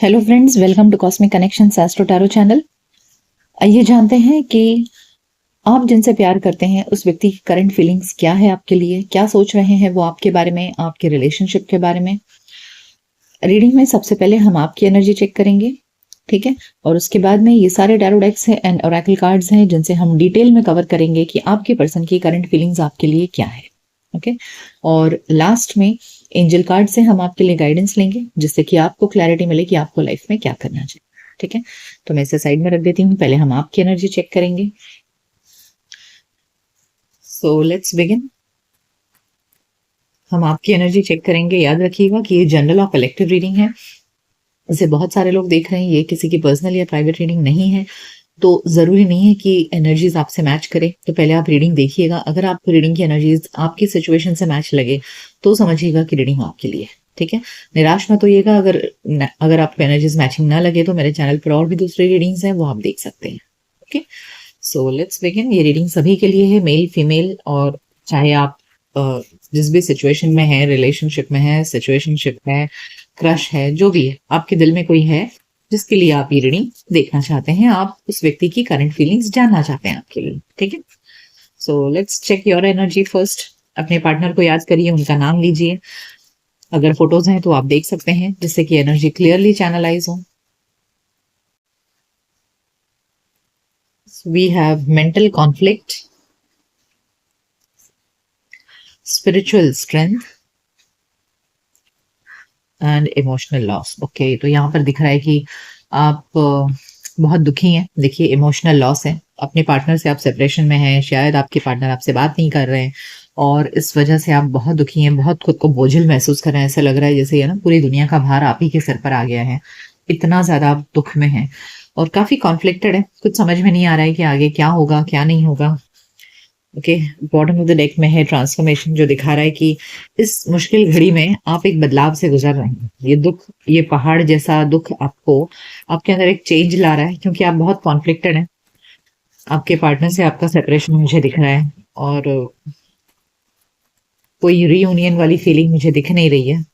Hello friends, welcome to cosmic connections astro tarot channel. आइए जानते हैं कि आप जिनसे प्यार करते हैं उस व्यक्ति की करंट फीलिंग्स क्या है आपके लिए, क्या सोच रहे हैं वो आपके बारे में, आपके रिलेशनशिप के बारे में। रीडिंग में सबसे पहले हम आपकी एनर्जी चेक करेंगे, ठीक है। और उसके बाद में ये सारे टैरो डेक्स हैं एंड ओरेकल कार्ड्स हैं जिनसे हम डिटेल में कवर करेंगे कि आपके पर्सन की करंट फीलिंग्स आपके लिए क्या है, ओके। और लास्ट में एंजल कार्ड से हम आपके लिए गाइडेंस लेंगे जिससे कि आपको क्लैरिटी मिले कि आपको लाइफ में क्या करना चाहिए, ठीक है। तो मैं इसे साइड में रख देती हूँ, पहले हम आपकी एनर्जी चेक करेंगे। So let's begin. हम आपकी एनर्जी चेक करेंगे। याद रखिएगा कि ये जनरल और कलेक्टिव रीडिंग है, इसे बहुत सारे लोग देख रहे हैं, ये किसी की पर्सनल या प्राइवेट रीडिंग नहीं है। तो जरूरी नहीं है कि एनर्जीज आपसे मैच करे, तो पहले आप रीडिंग देखिएगा। अगर आपको रीडिंग की एनर्जीज आपकी सिचुएशन से मैच लगे तो समझिएगा कि रीडिंग आपके लिए, ठीक है। निराश मत होइएगा अगर आपको एनर्जीज मैचिंग ना लगे तो मेरे चैनल पर और भी दूसरी रीडिंग्स हैं, वो आप देख सकते हैं, ओके। So let's begin. ये रीडिंग सभी के लिए है, मेल फीमेल, और चाहे आप जिस भी सिचुएशन में है, रिलेशनशिप में है, सिचुएशनशिप है, क्रश है, जो भी है, आपके दिल में कोई है जिसके लिए आप ये रीडिंग देखना चाहते हैं, आप उस व्यक्ति की करंट फीलिंग्स जानना चाहते हैं आपके लिए, ठीक है। So let's check your energy first. अपने पार्टनर को याद करिए, उनका नाम लीजिए। अगर फोटोज हैं तो आप देख सकते हैं जिससे कि एनर्जी क्लियरली चैनलाइज हो। We have mental conflict, spiritual strength and emotional loss. Okay, तो यहाँ पर दिख रहा है कि आप बहुत दुखी हैं। देखिए, इमोशनल लॉस है, अपने पार्टनर से आप सेपरेशन में हैं, शायद आपके पार्टनर आपसे बात नहीं कर रहे हैं और इस वजह से आप बहुत दुखी हैं, बहुत खुद को बोझिल महसूस कर रहे हैं। ऐसा लग रहा है जैसे ना पूरी दुनिया का भार आप ही के सिर पर आ गया है, इतना ज्यादा आप दुख में हैं और काफी कॉन्फ्लिक्टेड है। कुछ समझ में नहीं आ रहा है कि आगे क्या होगा क्या नहीं होगा, okay. Bottom of the deck में है ट्रांसफॉर्मेशन, जो दिखा रहा है कि इस मुश्किल घड़ी में आप एक बदलाव से गुजर रहे हैं। ये दुख, ये पहाड़ जैसा दुख आपको आपके अंदर एक चेंज ला रहा है क्योंकि आप बहुत कॉन्फ्लिक्टेड हैं। आपके पार्टनर से आपका सेपरेशन मुझे दिख रहा है और कोई रीयूनियन वाली फीलिंग मुझे दिख नहीं रही है।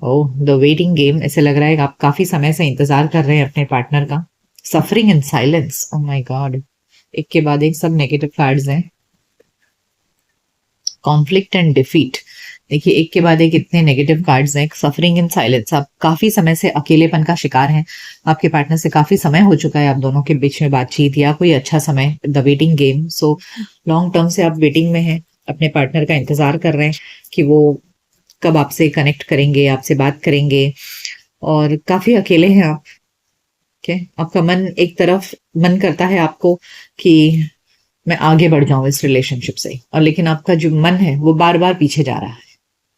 ओह, द वेटिंग गेम, ऐसे लग रहा है कि आप काफी समय से इंतजार कर रहे हैं अपने पार्टनर का। Suffering in silence, oh my God, एक के बाद एक सब नेगेटिव कार्ड्स हैं। कॉन्फ्लिक्ट एंड डिफीट, देखिए एक के बाद एक इतने नेगेटिव कार्ड्स हैं। सफरिंग इन साइलेंस, आप काफी समय से अकेलेपन का शिकार हैं। आपके पार्टनर से काफी समय हो चुका है आप दोनों के बीच में बातचीत या कोई अच्छा समय। The waiting game, so long term से आप वेटिंग में हैं, अपने पार्टनर का इंतजार कर रहे हैं कि वो कब आपसे कनेक्ट करेंगे, आपसे बात करेंगे, और काफी अकेले हैं आप, ओके। आपका मन एक तरफ मन करता है आपको कि मैं आगे बढ़ जाऊं इस रिलेशनशिप से, और लेकिन आपका जो मन है वो बार बार पीछे जा रहा है,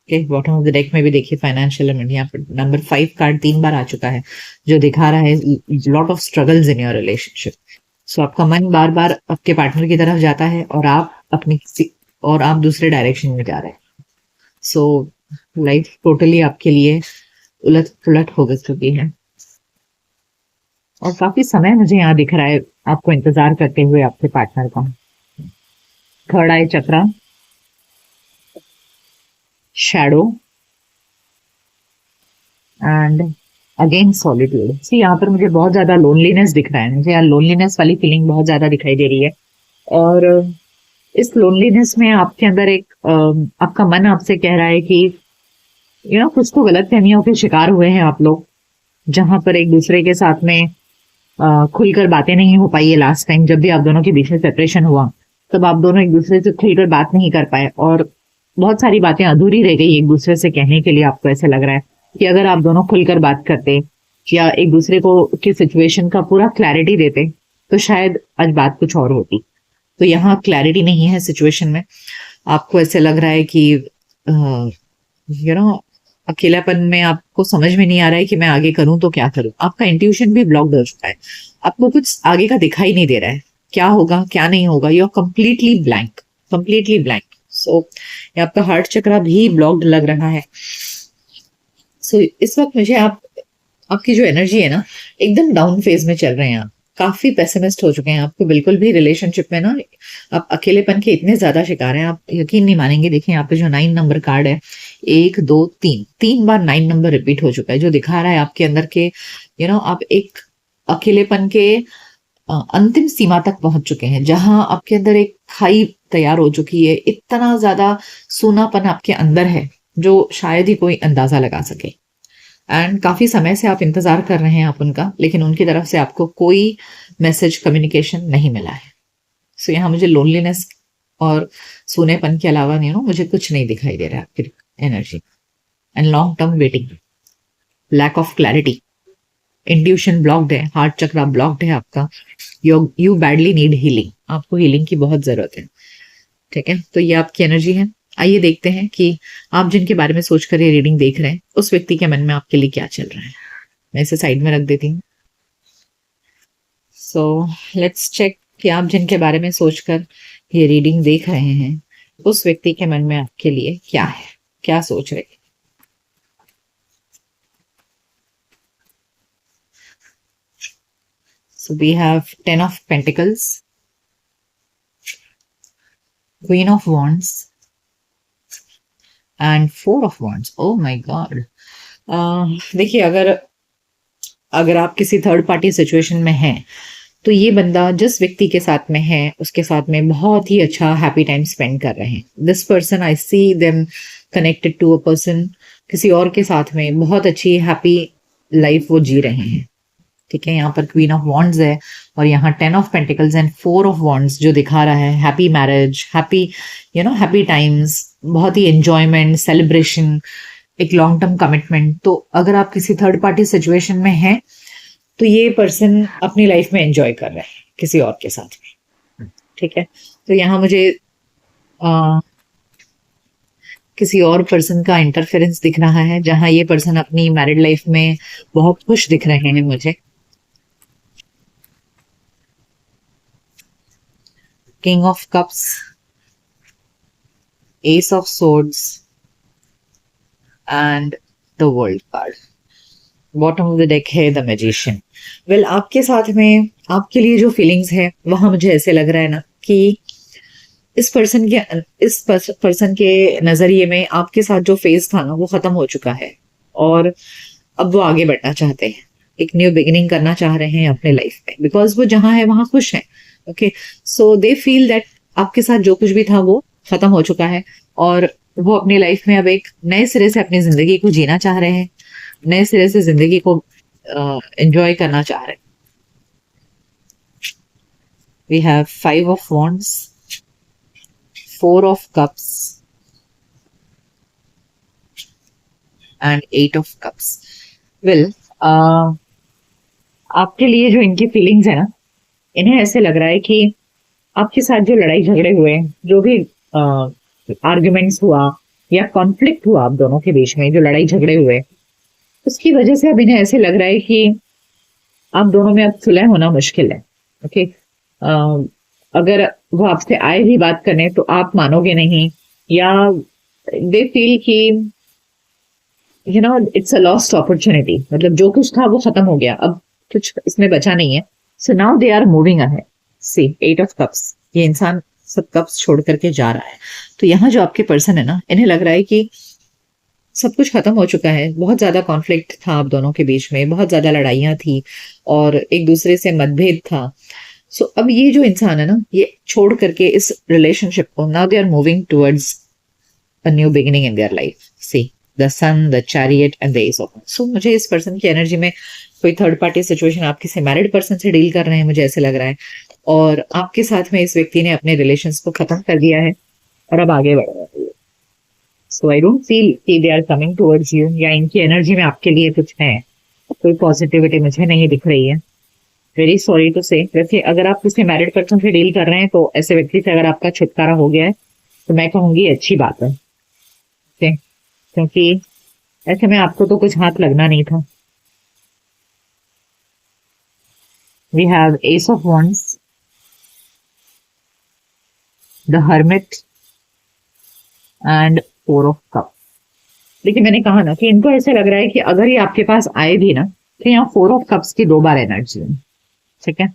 okay. Bottom of the deck में भी देखिए फाइनेंशियल एलिमेंट, यहाँ पर नंबर 5 कार्ड 3 बार आ चुका है जो दिखा रहा है lot of struggles in your relationship. So आपका मन बार बार आपके पार्टनर की तरफ जाता है और आप दूसरे डायरेक्शन में जा रहे हैं। सो लाइफ टोटली आपके लिए उलट पुलट हो गई चुकी है और काफी समय मुझे यहाँ दिख रहा है आपको इंतजार करते हुए आपके पार्टनर का। Third eye chakra, shadow and again solitude. See, यहाँ पर मुझे बहुत ज्यादा लोनलीनेस दिख रहा है, मुझे यहाँ लोनलीनेस वाली फीलिंग बहुत ज्यादा दिखाई दे रही है। और इस लोनलीनेस में आपके अंदर एक आपका मन आपसे कह रहा है कि कुछ तो गलत फहमियों के शिकार हुए हैं आप लोग, जहां पर एक दूसरे के साथ में खुलकर बातें नहीं हो पाई है। लास्ट टाइम जब भी आप दोनों के बीच में सेपरेशन हुआ तब आप दोनों एक दूसरे से खुलकर बात नहीं कर पाए और बहुत सारी बातें अधूरी रह गई एक दूसरे से कहने के लिए। आपको ऐसा लग रहा है कि अगर आप दोनों खुलकर बात करते या एक दूसरे को की सिचुएशन का पूरा क्लैरिटी देते तो शायद आज बात कुछ और होती। तो यहाँ क्लैरिटी नहीं है सिचुएशन में। आपको ऐसे लग रहा है कि अकेलापन में आपको समझ में नहीं आ रहा है कि मैं आगे करूं तो क्या करूं। आपका इंट्यूशन भी ब्लॉक्ड हो चुका है, आपको कुछ आगे का दिखाई नहीं दे रहा है, क्या होगा क्या नहीं होगा। You are completely blank, completely blank. So आपका हार्ट चक्र भी ब्लॉक्ड लग रहा है। सो इस वक्त मुझे आपकी जो एनर्जी है ना, एकदम डाउन फेज में चल रहे हैं आप, काफी पेसिमिस्ट हो चुके हैं, आपको बिल्कुल भी रिलेशनशिप में ना आप अकेलेपन के इतने ज्यादा शिकार हैं, आप यकीन नहीं मानेंगे। देखिए यहाँ पे जो 9 नंबर कार्ड है, 1 2 3, 3 बार 9 नंबर रिपीट हो चुका है, जो दिखा रहा है आपके अंदर के आप एक अकेलेपन के अंतिम सीमा तक पहुंच चुके हैं, जहां आपके अंदर एक खाई तैयार हो चुकी है, इतना ज्यादा सूनापन आपके अंदर है जो शायद ही कोई अंदाजा लगा सके। एंड काफी समय से आप इंतजार कर रहे हैं आप उनका, लेकिन उनकी तरफ से आपको कोई मैसेज कम्युनिकेशन नहीं मिला है। सो यहाँ मुझे लोनलीनेस और सूनेपन के अलावा मुझे कुछ नहीं दिखाई दे रहा है आपकी energy. And long term waiting, lack of clarity, intuition blocked है, हार्ट चक्रा ब्लॉक्ड है आपका। यू बैडली नीड हीलिंग, आपको हीलिंग की बहुत जरूरत है। ठीक है, तो ये आपकी एनर्जी है। आइए देखते हैं कि आप जिनके बारे में सोचकर ये रीडिंग देख रहे हैं, उस व्यक्ति के मन में आपके लिए क्या चल रहा है। मैं इसे साइड में रख देती हूँ। सो लेट्स चेक कि आप जिनके बारे में सोचकर ये रीडिंग देख रहे हैं, उस व्यक्ति के मन में आपके लिए क्या है, क्या सोच रहे हैं। So we have 10 of Pentacles, Queen of Wands and 4 of Wands. Oh my God. देखिए, अगर आप किसी थर्ड पार्टी सिचुएशन में हैं, तो ये बंदा जिस व्यक्ति के साथ में है उसके साथ में बहुत ही अच्छा हैप्पी टाइम स्पेंड कर रहे हैं। This person, I see them connected to a person, किसी और के साथ में बहुत अच्छी हैप्पी लाइफ वो जी रहे हैं। ठीक है, यहाँ पर क्वीन ऑफ वॉन्ड्स है और यहाँ 10 of pentacles and 4 of wands, जो दिखा रहा है हैप्पी मैरिज, हैप्पी टाइम्स, बहुत ही एंजॉयमेंट, सेलिब्रेशन, एक लॉन्ग टर्म कमिटमेंट। तो अगर आप किसी थर्ड पार्टी सिचुएशन में हैं, तो ये पर्सन अपनी लाइफ में एंजॉय कर रहे हैं किसी और के साथ में। ठीक है, तो यहाँ मुझे किसी और पर्सन का इंटरफेरेंस दिख रहा है, जहां ये पर्सन अपनी मैरिड लाइफ में बहुत खुश दिख रहे हैं मुझे। King of cups, S of swords and the world card. Bottom of the deck है द मैजिशियन। वेल, आपके साथ में आपके लिए जो फीलिंग्स है, वहां मुझे ऐसे लग रहा है ना कि इस पर्सन के नजरिए में आपके साथ जो फेज था ना, वो खत्म हो चुका है और अब वो आगे बढ़ना चाहते हैं, एक न्यू बिगिनिंग करना चाह रहे हैं अपने लाइफ में, बिकॉज वो जहां है वहां खुश हैं। Okay, so they feel that आपके साथ जो कुछ भी था वो खत्म हो चुका है और वो अपनी लाइफ में अब एक नए सिरे से अपनी जिंदगी को जीना चाह रहे हैं, नए सिरे से जिंदगी को एंजॉय करना चाह रहे हैं। We have 5 of wands, 4 of cups and 8 of cups. Well, आपके लिए जो इनकी फीलिंग्स है ना, इन्हें ऐसे लग रहा है कि आपके साथ जो लड़ाई झगड़े हुए, जो भी आर्ग्यूमेंट्स हुआ या कॉन्फ्लिक्ट हुआ आप दोनों के बीच में, जो लड़ाई झगड़े हुए, उसकी वजह से अब इन्हें ऐसे लग रहा है कि आप दोनों में अब सुलह होना मुश्किल है। ओके, अगर वो आपसे आए भी बात करने तो आप मानोगे नहीं, या दे फील कि इट्स अ लॉस्ट अपॉर्चुनिटी, मतलब जो कुछ था वो खत्म हो गया, अब कुछ इसमें बचा नहीं है। So now they are moving ahead. See 8 of cups, ये इंसान सब कप्स छोड़ करके जा रहा है। तो यहाँ जो आपके पर्सन है ना, इन्हें लग रहा है कि सब कुछ खत्म हो चुका है, बहुत ज्यादा कॉन्फ्लिक्ट था आप दोनों के बीच में, बहुत ज्यादा लड़ाइयां थी और एक दूसरे से मतभेद था। सो अब ये जो इंसान है ना, ये छोड़ करके इस रिलेशनशिप को, now they are moving towards a new beginning in their life. See the sun, the chariot and the ace of. So मुझे इस पर्सन की एनर्जी में कोई थर्ड पार्टी सिचुएशन, आप किसी मैरिड पर्सन से डील कर रहे हैं, मुझे ऐसे लग रहा है, और आपके साथ में इस व्यक्ति ने अपने रिलेशंस को खत्म कर दिया है और अब आगे बढ़ रहा है। सो आई डोंट फील कि they are coming towards you, या इनकी एनर्जी में आपके लिए कुछ है, कोई पॉजिटिविटी मुझे नहीं दिख रही है। वेरी सॉरी टू से। वैसे अगर आप किसी मैरिड पर्सन से डील कर रहे हैं, तो ऐसे व्यक्ति से अगर आपका छुटकारा हो गया है, तो मैं कहूंगी अच्छी बात है, क्योंकि ऐसे में आपको तो कुछ हाथ लगना नहीं था। We have ace of wands, the hermit and 4 of cup. देखिए, मैंने कहा ना कि इनको ऐसे लग रहा है कि अगर ये आपके पास आए भी ना, तो यहाँ 4 ऑफ कप्स की 2 बार एनर्जी है। ठीक है,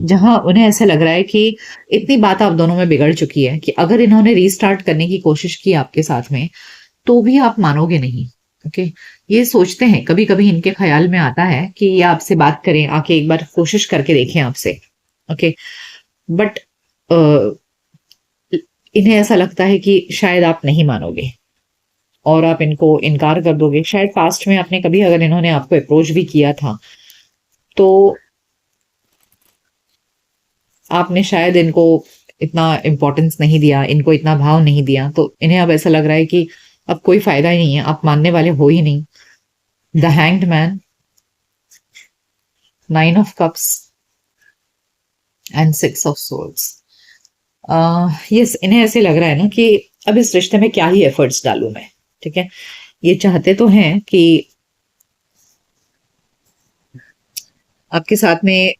जहां उन्हें ऐसा लग रहा है कि इतनी बात आप दोनों में बिगड़ चुकी है कि अगर इन्होंने रीस्टार्ट करने की कोशिश की आपके साथ में तो भी आप मानोगे नहीं। ओके, ये सोचते हैं, कभी कभी इनके ख्याल में आता है कि ये आपसे बात करें, आके एक बार कोशिश करके देखें आपसे। ओके, बट इन्हें ऐसा लगता है कि शायद आप नहीं मानोगे और आप इनको इनकार कर दोगे। शायद पास्ट में आपने कभी अगर इन्होंने आपको अप्रोच भी किया था तो आपने शायद इनको इतना इम्पोर्टेंस नहीं दिया, इनको इतना भाव नहीं दिया, तो इन्हें अब ऐसा लग रहा है कि अब कोई फायदा ही नहीं है, आप मानने वाले हो ही नहीं। The hanged man, 9 of cups and 6 of swords. Yes, इन्हें ऐसे लग रहा है ना कि अब इस रिश्ते में क्या ही एफर्ट्स डालूं मैं। ठीक है, ये चाहते तो हैं कि आपके साथ में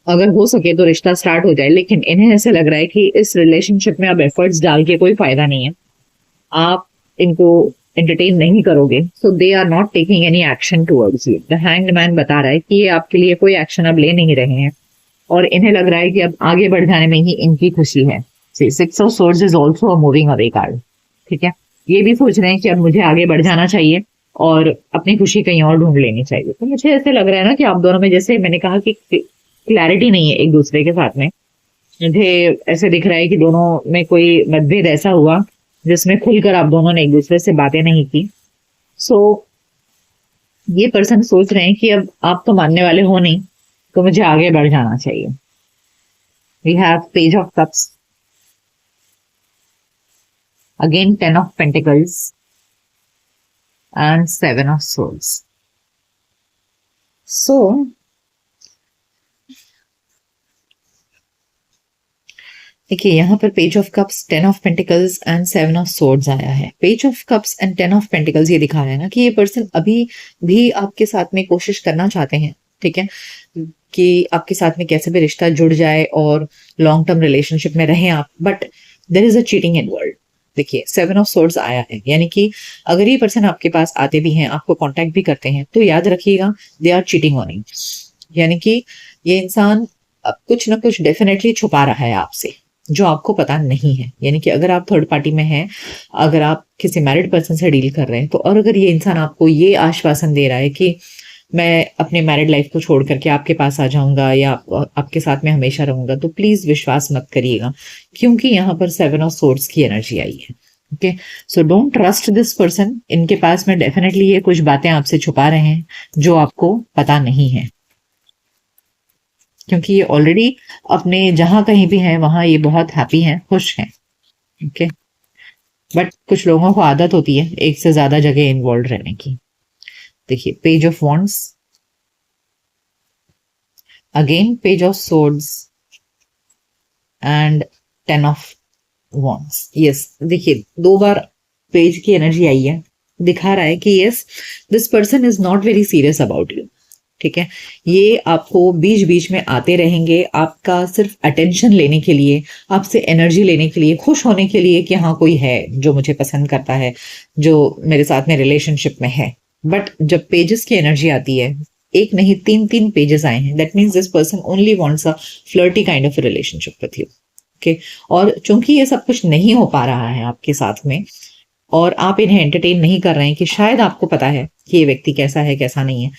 अगर हो सके तो रिश्ता स्टार्ट हो जाए, लेकिन इन्हें ऐसे लग रहा है कि इस रिलेशनशिप में अब एफर्ट्स डाल के कोई फायदा नहीं है, आप इनको एंटरटेन नहीं करोगे, so they are not taking any action towards you. The hanged man बता रहा है कि ये आपके लिए कोई एक्शन अब ले नहीं रहे हैं और इन्हें लग रहा है कि अब आगे बढ़ जाने में ही इनकी खुशी है। 6 of swords is also a moving away card. ठीक है, ये भी सोच रहे हैं कि अब मुझे आगे बढ़ जाना चाहिए और अपनी खुशी कहीं और ढूंढ लेनी चाहिए। तो मुझे ऐसे लग रहा है ना कि आप दोनों में, जैसे मैंने कहा कि क्लैरिटी नहीं है एक दूसरे के साथ में, मुझे ऐसे दिख रहा है कि दोनों में कोई मतभेद ऐसा हुआ जिसमें खुलकर आप दोनों ने एक दूसरे से बातें नहीं की। सो ये पर्सन सोच रहे हैं कि अब आप तो मानने वाले हो नहीं, तो मुझे आगे बढ़ जाना चाहिए। We have page of cups, again 10 of pentacles and 7 of swords. So देखिए, यहाँ पर page of cups, 10 of pentacles and 7 of swords आया है। Page of cups and 10 of pentacles ये दिखा रहा है ना कि ये पर्सन अभी भी आपके साथ में कोशिश करना चाहते हैं। ठीक है, कि आपके साथ में कैसे भी रिश्ता जुड़ जाए और लॉन्ग टर्म रिलेशनशिप में रहें आप, but there is a cheating involve. देखिए, 7 ऑफ सोर्ड्स आया है, यानी कि अगर ये पर्सन आपके पास आते भी हैं, आपको कांटेक्ट भी करते हैं, तो याद रखिएगा they are cheating on you. यानी कि ये इंसान अब कुछ ना कुछ डेफिनेटली छुपा रहा है आपसे जो आपको पता नहीं है। यानी कि अगर आप थर्ड पार्टी में हैं, अगर आप किसी मैरिड पर्सन से डील कर रहे हैं, तो और अगर ये इंसान आपको ये आश्वासन दे रहा है कि मैं अपने मैरिड लाइफ को छोड़ करके आपके पास आ जाऊंगा या आपके साथ में हमेशा रहूंगा, तो प्लीज विश्वास मत करिएगा, क्योंकि यहाँ पर 7 ऑफ सोर्ड्स की एनर्जी आई है। Okay, so don't trust this person. इनके पास में डेफिनेटली ये कुछ बातें आपसे छुपा रहे हैं जो आपको पता नहीं है, क्योंकि ये ऑलरेडी अपने जहां कहीं भी हैं वहां ये बहुत हैप्पी हैं, खुश हैं। ओके, बट कुछ लोगों को आदत होती है एक से ज्यादा जगह इन्वॉल्व रहने की। देखिए, page of wands, again page of swords and 10 of wands. Yes, देखिए 2 बार पेज की एनर्जी आई है, दिखा रहा है कि yes this person is not very serious about you. ठीक है, ये आपको बीच बीच में आते रहेंगे, आपका सिर्फ अटेंशन लेने के लिए, आपसे एनर्जी लेने के लिए, खुश होने के लिए कि हाँ कोई है जो मुझे पसंद करता है, जो मेरे साथ में रिलेशनशिप में है। बट जब पेजेस की एनर्जी आती है, एक नहीं 3 पेजेस आए हैं, that means this person only wants a flirty kind of relationship with you. Okay, और चूंकि ये सब कुछ नहीं हो पा रहा है आपके साथ में और आप इन्हें एंटरटेन नहीं कर रहे हैं कि शायद आपको पता है कि ये व्यक्ति कैसा है कैसा नहीं है,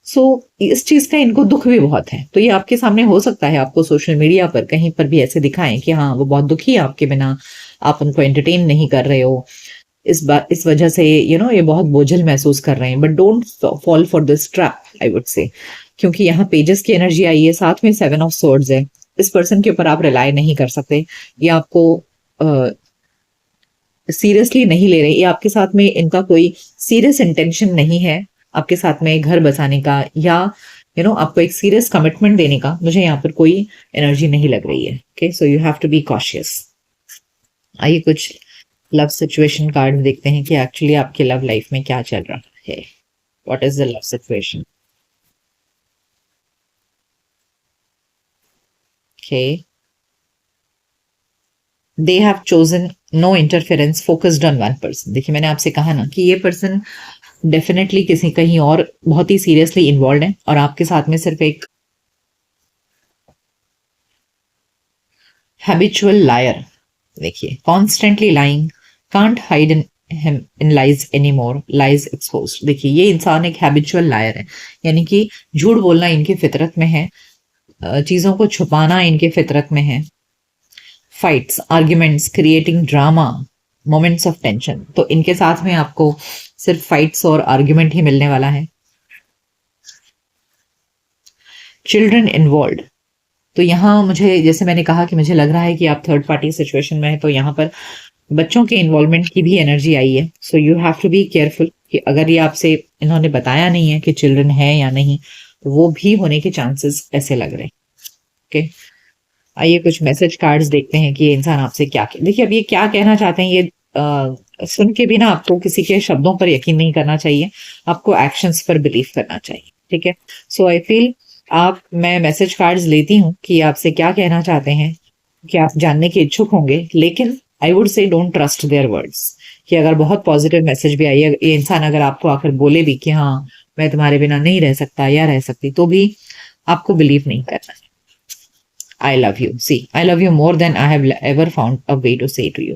सो इस चीज का इनको दुख भी बहुत है। तो ये आपके सामने हो सकता है आपको सोशल मीडिया पर कहीं पर भी ऐसे दिखाएं कि हाँ वो बहुत दुखी है आपके बिना, आप उनको एंटरटेन नहीं कर रहे हो, इस वजह से ये बहुत बोझल महसूस कर रहे हैं। But don't fall for this trap, I would say, क्योंकि यहाँ पेजेस की एनर्जी आई है, साथ में 7 ऑफ सोर्ड्स है। इस पर्सन के ऊपर आप रिलाई नहीं कर सकते, ये आपको सीरियसली नहीं ले रहे, ये आपके साथ में इनका कोई सीरियस इंटेंशन नहीं है आपके साथ में घर बसाने का या आपको एक सीरियस कमिटमेंट देने का। मुझे यहाँ पर कोई एनर्जी नहीं लग रही है। Okay, so you have to be cautious. आइए कुछ लव सिचुएशन कार्ड देखते हैं कि एक्चुअली आपके लव लाइफ में क्या चल रहा है। What is the love situation? Okay, they have chosen no interference, focused on one person. देखिए, मैंने आपसे कहा ना कि ये पर्सन डेफिनेटली किसी कहीं और बहुत ही सीरियसली इन्वॉल्व है और आपके साथ में सिर्फ एक हैबिचुअल लायर, देखिए constantly lying, can't hide in lies any more, lies expose. देखिए ये इंसान एक हैबिचुअल लायर है, यानी कि झूठ बोलना इनकी फितरत में है, चीजों को छुपाना इनके फितरत में है। Fights, arguments, creating drama, moments of tension, तो इनके साथ में आपको सिर्फ फाइट्स और आर्ग्यूमेंट ही मिलने वाला है। चिल्ड्रन इन्वॉल्व, तो यहाँ मुझे, जैसे मैंने कहा कि मुझे लग रहा है कि आप थर्ड पार्टी सिचुएशन में है, तो यहाँ पर बच्चों के इन्वॉल्वमेंट की भी एनर्जी आई है। So you have to be careful कि अगर ये आपसे इन्होंने बताया नहीं है कि चिल्ड्रन है या नहीं, तो वो भी होने के चांसेस ऐसे लग रहे हैं। ओके, आइए कुछ मैसेज कार्ड्स देखते हैं कि ये इंसान आपसे क्या देखिए अब ये क्या कहना चाहते हैं। ये सुन के भी ना आपको किसी के शब्दों पर यकीन नहीं करना चाहिए, आपको एक्शंस पर बिलीव करना चाहिए। ठीक है, सो आई फील मैं मैसेज कार्ड्स लेती हूँ कि आपसे क्या कहना चाहते हैं, कि आप जानने के इच्छुक होंगे, लेकिन I would say don't trust their words. कि अगर बहुत पॉजिटिव मैसेज भी आई है, ये इंसान अगर आपको आकर बोले भी कि हाँ मैं तुम्हारे बिना नहीं रह सकता या रह सकती, तो भी आपको बिलीव नहीं करना है। I love you, see I love you more than I have ever found a way to say to you.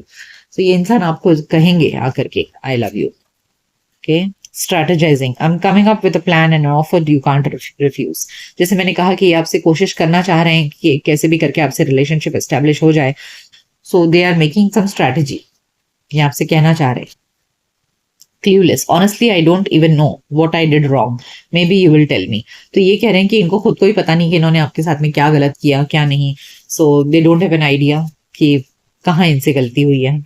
तो ये इंसान आपको कहेंगे आकर के I love you. Okay, strategizing, I'm coming up with a plan and an offer you can't refuse। जैसे मैंने कहा कि ये आपसे कोशिश करना चाह रहे हैं कि कैसे भी करके आपसे रिलेशनशिप एस्टेब्लिश हो जाए, so they are making some strategy, ये आपसे कहना चाह रहे हैं। Clueless, honestly I don't even know what I did wrong, maybe you will tell me। तो ये कह रहे हैं कि इनको खुद को ही पता नहीं कि इन्होंने आपके साथ में क्या गलत किया क्या नहीं, so they don't have an idea कि कहाँ इनसे गलती हुई है।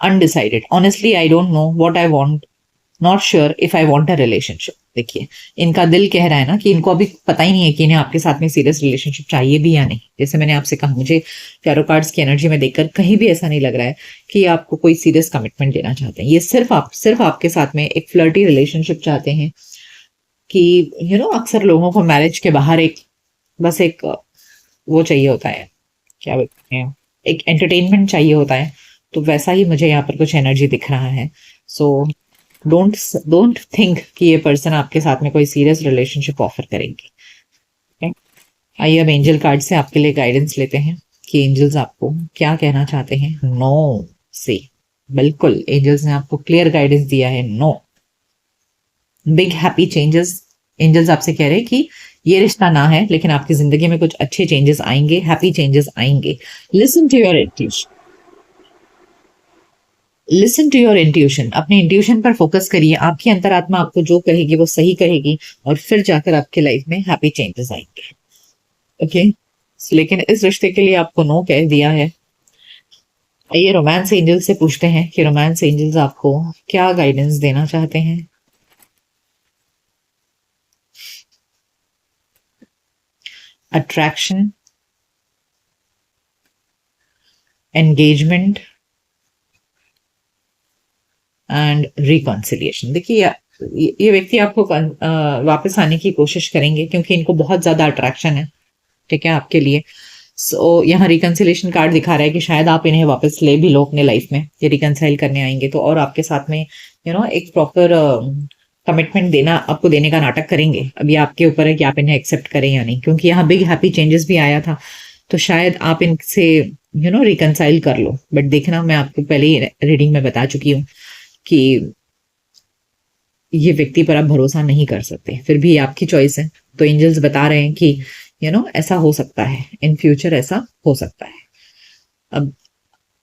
Undecided, honestly I don't know what I want, not sure if I want a relationship. देखिए इनका दिल कह रहा है ना कि इनको अभी पता ही नहीं है कि इन्हें आपके साथ में सीरियस रिलेशनशिप चाहिए भी या नहीं। जैसे मैंने आपसे कहा, मुझे टैरो कार्ड्स की एनर्जी में देखकर कहीं भी ऐसा नहीं लग रहा है कि आपको कोई सीरियस कमिटमेंट देना चाहते हैं। ये सिर्फ आपके साथ में एक फ्लर्टी रिलेशनशिप चाहते हैं कि अक्सर लोगों को मैरिज के बाहर बस एक वो चाहिए होता है, क्या बोलते हैं, एक एंटरटेनमेंट चाहिए होता है। तो वैसा ही मुझे यहाँ पर कुछ एनर्जी दिख रहा है। सो डोंट थिंक कि ये पर्सन आपके साथ में कोई सीरियस रिलेशनशिप ऑफर करेंगे। आइए अब एंजल कार्ड से आपके लिए गाइडेंस लेते हैं कि एंजल्स आपको क्या कहना चाहते हैं। नो से, बिल्कुल एंजल्स ने आपको क्लियर गाइडेंस दिया है, no. Big happy changes, angels आपसे कह रहे हैं कि ये रिश्ता ना है, लेकिन आपकी जिंदगी में कुछ अच्छे चेंजेस आएंगे, हैप्पी चेंजेस आएंगे। Listen to your intuition, listen to your intuition, अपने इंट्यूशन पर फोकस करिए। आपकी अंतरात्मा आपको जो कहेगी वो सही कहेगी, और फिर जाकर आपके लाइफ में हैप्पी चेंजेस आएंगे। ओके, लेकिन इस रिश्ते के लिए आपको नो कह दिया है। ये रोमांस एंजल्स से पूछते हैं कि रोमांस एंजल्स आपको क्या गाइडेंस देना चाहते हैं। Attraction, engagement and reconciliation. देखिए ये व्यक्ति आपको वापस आने की कोशिश करेंगे, क्योंकि इनको बहुत ज्यादा अट्रैक्शन है, ठीक है, आपके लिए। सो यहाँ रिकॉन्सिलिएशन कार्ड दिखा रहा है कि शायद आप इन्हें वापस ले भी लो अपने लाइफ में। ये रिकॉन्साइल करने आएंगे तो और आपके साथ में एक प्रॉपर कमिटमेंट देने का नाटक करेंगे। अभी आपके ऊपर है कि आप इन्हें एक्सेप्ट करें या नहीं, क्योंकि यहाँ बिग हैप्पी चेंजेस भी आया था, तो शायद आप इनसे रिकॉन्साइल कर लो। बट देखना, मैं आपको पहले ही रीडिंग में बता चुकी हूँ कि ये व्यक्ति पर आप भरोसा नहीं कर सकते, फिर भी आपकी चॉइस है। तो एंजल्स बता रहे हैं कि ऐसा हो सकता है, इन फ्यूचर ऐसा हो सकता है। अब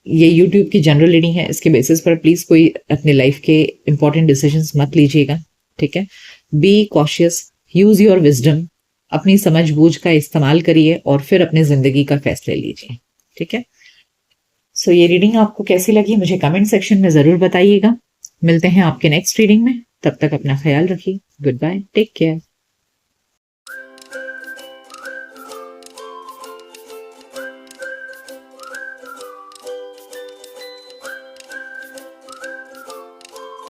ये YouTube की जनरल रीडिंग है, इसके बेसिस पर प्लीज कोई अपने लाइफ के इंपॉर्टेंट डिसीजंस मत लीजिएगा, ठीक है। Be cautious, use your wisdom, अपनी समझ बूझ का इस्तेमाल करिए और फिर अपनी जिंदगी का फैसले लीजिए, ठीक है। सो ये रीडिंग आपको कैसी लगी मुझे कमेंट सेक्शन में जरूर बताइएगा। मिलते हैं आपके नेक्स्ट रीडिंग में, तब तक अपना ख्याल रखिए। Good bye, take care.